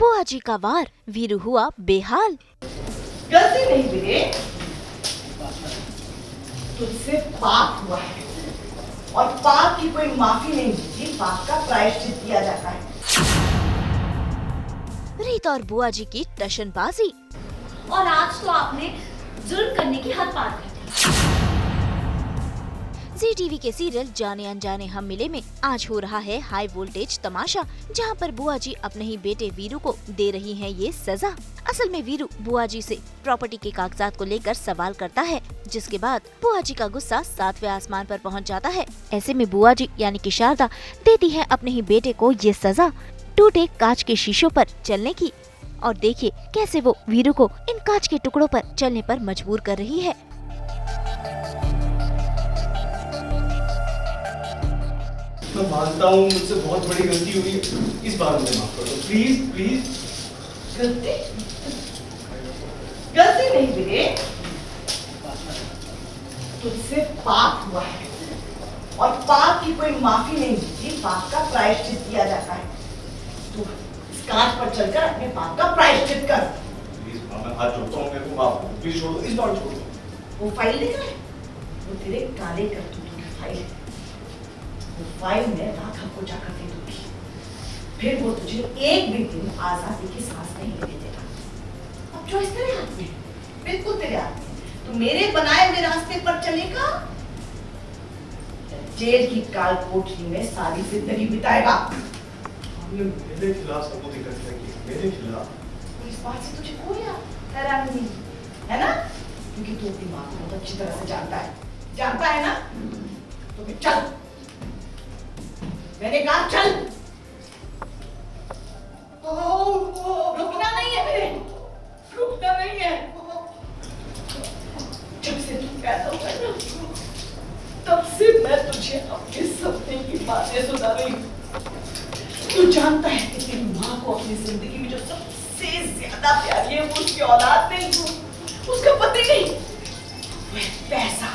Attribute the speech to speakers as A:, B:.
A: बुआ जी का वार, वीरू हुआ बेहाल।
B: गलती नहीं वीरे, तुझसे पाप हुआ है और पाप की कोई माफी नहीं मिलती, पाप का प्रायश्चित किया जाता है।
A: रीत और बुआ जी की टशनबाजी।
C: और आज तो आपने जुल्म करने की हद पार कर दी।
A: जी टीवी के सीरियल जाने अनजाने हम मिले में आज हो रहा है हाई वोल्टेज तमाशा, जहां पर बुआ जी अपने ही बेटे वीरू को दे रही हैं ये सजा। असल में वीरू बुआ जी से प्रॉपर्टी के कागजात को लेकर सवाल करता है, जिसके बाद बुआ जी का गुस्सा 7वें आसमान पर पहुंच जाता है। ऐसे में बुआ जी यानी कि शारदा देती है अपने ही बेटे को ये सजा, टूटे कांच के शीशों पर चलने की। और देखिए कैसे वो वीरू को इन कांच के टुकड़ों पर चलने पर मजबूर कर रही है।
D: मैं मानता हूँ मुझसे बहुत बड़ी गलती हुई, इस बार मुझे माफ कर दो प्लीज प्लीज।
B: गलती गलती नहीं वीरे, तुझसे पाप हुआ है और पाप की कोई माफी नहीं मिलती, पाप का प्रायश्चित किया जाता है। तू इस कांच पर चलकर अपने पाप का प्रायश्चित कर।
D: प्लीज मैं हाथ जोड़ता हूँ, मेरे को माफ करो, प्लीज छोड़ दो, इस बार छोड़ दो।
B: वो फाइल देख रहे, वो तेरे काले करतूतों की फाइल है। वो फाइल में राघव को जाकर दे दूंगी, फिर वो तुझे एक भी दिन आजादी की सांस नहीं लेने देगा। अब चॉइस तेरे हाथ में, बिल्कुल तेरे हाथ में। तू मेरे बनाए हुए रास्ते पर चलेगा या जेल की काल कोठरी में सारी जिंदगी बिताएगा।
D: हमने मेरे खिलाफ सबूत इकट्ठा किए, मेरे खिलाफ।
B: इस बात से तुझे कोई हैरानी नहीं है ना, क्योंकि तू अपनी माँ को बहुत अच्छी तरह से जानता है ना। तो फिर चल, मैंने कहा चल। रुकना नहीं है मेरे, रुकना नहीं है। जब से तू पैदा हुआ है ना, तब से मैं तुझे अपने सपने की बातें सुना रही हूँ। तू जानता है कि तेरी माँ को अपनी जिंदगी में जो सबसे ज्यादा प्यारी है वो उसकी औलाद नहीं, उसका पति नहीं, वह पैसा।